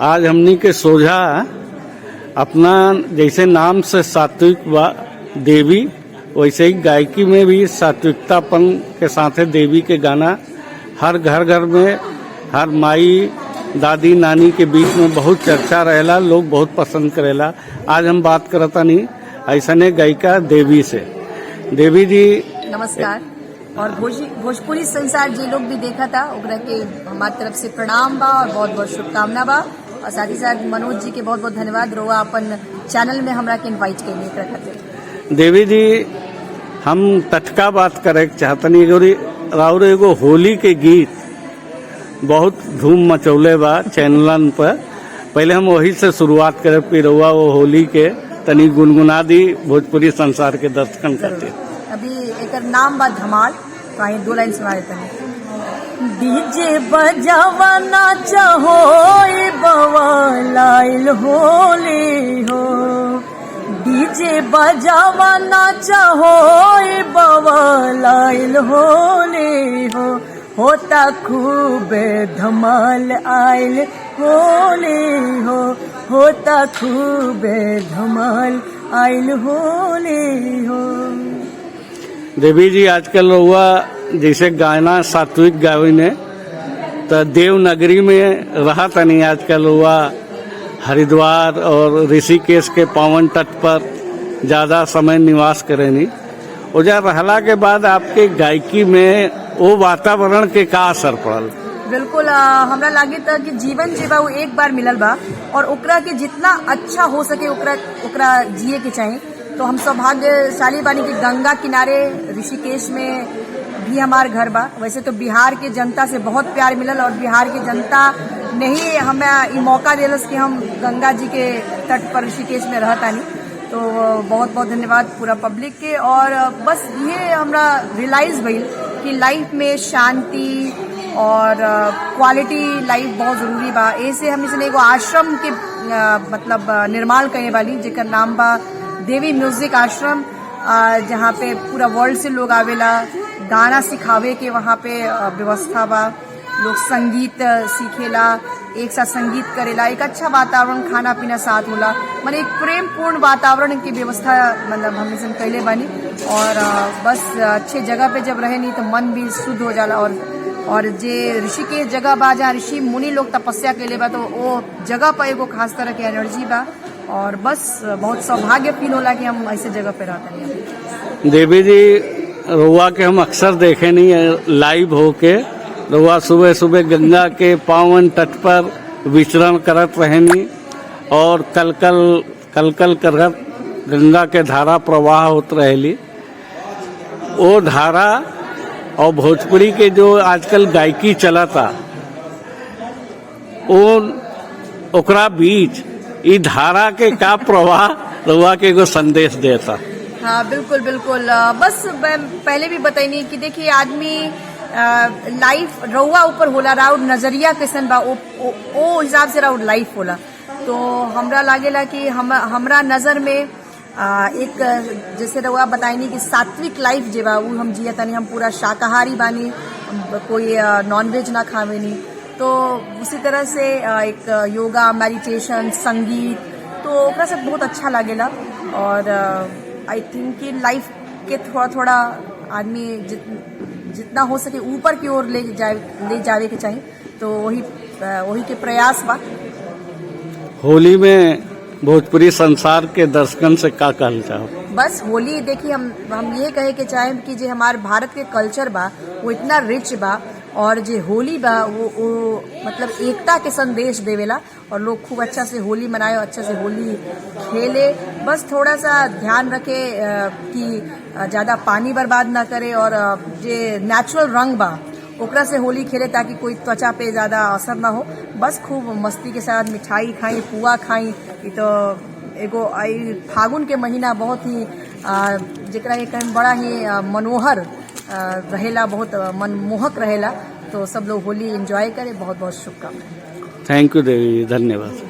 आज हमनी के सोझा अपना जैसे नाम से सात्विक देवी, वैसे ही गायकी में भी सात्विकतापन के साथ देवी के गाना हर घर घर में, हर माई दादी नानी के बीच में बहुत चर्चा रहेला, लोग बहुत पसंद करेला। आज हम बात करता नहीं ऐसने गायिका देवी से। देवी जी नमस्कार। और भोजपुरी संसार जे लोग भी देखा था ओकरा के हमारी तरफ से प्रणाम बा और बहुत बहुत शुभकामना बा। और साथ ही साथ मनोज जी के बहुत बहुत धन्यवाद रोआ अपन चैनल में हमरा के इनवाइट करने के खातिर। देवी जी हम टटका बात करे चाहतनी, राउर एगो होली के गीत बहुत धूम मचौले बा चैनलन पर। पहले हम वही से शुरुआत करे, फिर रउआ वो होली के तनी गुनगुना दी भोजपुरी संसार के दर्शकन करते। अभी एक नाम बा धमाल, तो आई 2 लाइन सुना देते हैं। डीजे बजावा नाचा हो बवालाइल होली हो, डीजे बजावा नाचा हो बवालाइल होली हो, होता खूब धमाल आइल होली हो, होता खूब धमाल आइल होली हो। देवी जी आजकल हुआ जैसे गाना सात्विक गावी ने तो देवनगरी में रहा तनी, आजकल हुआ हरिद्वार और ऋषिकेश के पावन तट पर ज्यादा समय निवास करेनी। उजा रहला के बाद आपके गायकी में वो वातावरण के का असर पड़ल? बिल्कुल हमरा लागे था कि जीवन जे बा वो एक बार मिलल बा और ओकरा के जितना अच्छा हो सके ओकरा जिए के चाही। तो हम सौभाग्यशाली बानी कि गंगा किनारे ऋषिकेश में भी हमार घर बा। वैसे तो बिहार के जनता से बहुत प्यार मिलल और बिहार की जनता ने ही हमें ये मौका दिलस कि हम गंगा जी के तट पर ऋषिकेश में रहतानी। तो बहुत बहुत धन्यवाद पूरा पब्लिक के। और बस ये हमरा रियलाइज भइल कि लाइफ में शांति और क्वालिटी लाइफ बहुत जरूरी बा। ऐसे हम इसने एगो आश्रम के मतलब निर्माण करे वाली जेकर नाम बा देवी म्यूजिक आश्रम, जहाँ पे पूरा वर्ल्ड से लोग आवेला, गाना सिखावे के वहाँ पे व्यवस्था बा, लोग संगीत सीखेला, एक साथ संगीत करेला, एक अच्छा वातावरण, खाना पीना साथ होला, माने एक प्रेम पूर्ण वातावरण की व्यवस्था मतलब हम इसमें कैले बानी। और बस अच्छे जगह पे जब रहे नहीं तो मन भी शुद्ध हो जाला। और जे ऋषिकेश जगह बा जहाँ ऋषि मुनि लोग तपस्या कैले बा, तो वो जगह पर एगो खास तरह की एनर्जी बा और बस बहुत सौभाग्य फील होला कि हम ऐसे जगह पे रहते हैं। देवी जी रउआ के हम अक्सर देखे नहीं लाइव होके, रउआ सुबह सुबह गंगा के पावन तट पर विचरण करत रहनी और कलकल करत गंगा के धारा प्रवाह होत रहेली। वो धारा और भोजपुरी के जो आजकल गायकी चलता ओकरा बीच ई धारा के का प्रवाह रउआ के एगो संदेश देता? हाँ बिल्कुल बिल्कुल। बस पहले भी बताइनी कि देखिए आदमी लाइफ रउआ ऊपर होला, राउर नजरिया कैसन बा ओ हिसाब से राउर लाइफ होला। तो हमरा लागेला कि हमरा नजर में एक जैसे रउआ बताइनी कि सात्विक लाइफ जे बा वो हम जिया तनी, हम पूरा शाकाहारी बानी, कोई नॉनवेज ना खावेनी। तो उसी तरह से एक योगा, मेडिटेशन, संगीत, तो ओकरा से बहुत अच्छा लागेला। और आई थिंक कि लाइफ के थोड़ा थोड़ा आदमी जितना हो सके ऊपर की ओर ले जावे के चाहिए। तो वही के प्रयास बा। होली में भोजपुरी संसार के दर्शकन से का कहना चाहो? बस होली देखिए हम ये कहे के चाहे कि जो हमारे भारत के कल्चर बा वो इतना रिच बा और जो होली बा वो मतलब एकता के संदेश देवेला और लोग खूब अच्छा से होली मनाए और अच्छा से होली खेले। बस थोड़ा सा ध्यान रखे कि ज्यादा पानी बर्बाद ना करे और जो नेचुरल रंग बा ओकरा से होली खेले ताकि कोई त्वचा पे ज्यादा असर ना हो। बस खूब मस्ती के साथ मिठाई खाई, पुआ खाई। ये तो एगो फागुन के महीना बहुत ही जेकरा एक बड़ा ही मनोहर रहेला, बहुत मनमोहक रहेला। तो सब लोग होली एंजॉय करें। बहुत बहुत शुभकामनाएं। थैंक यू देवी, धन्यवाद।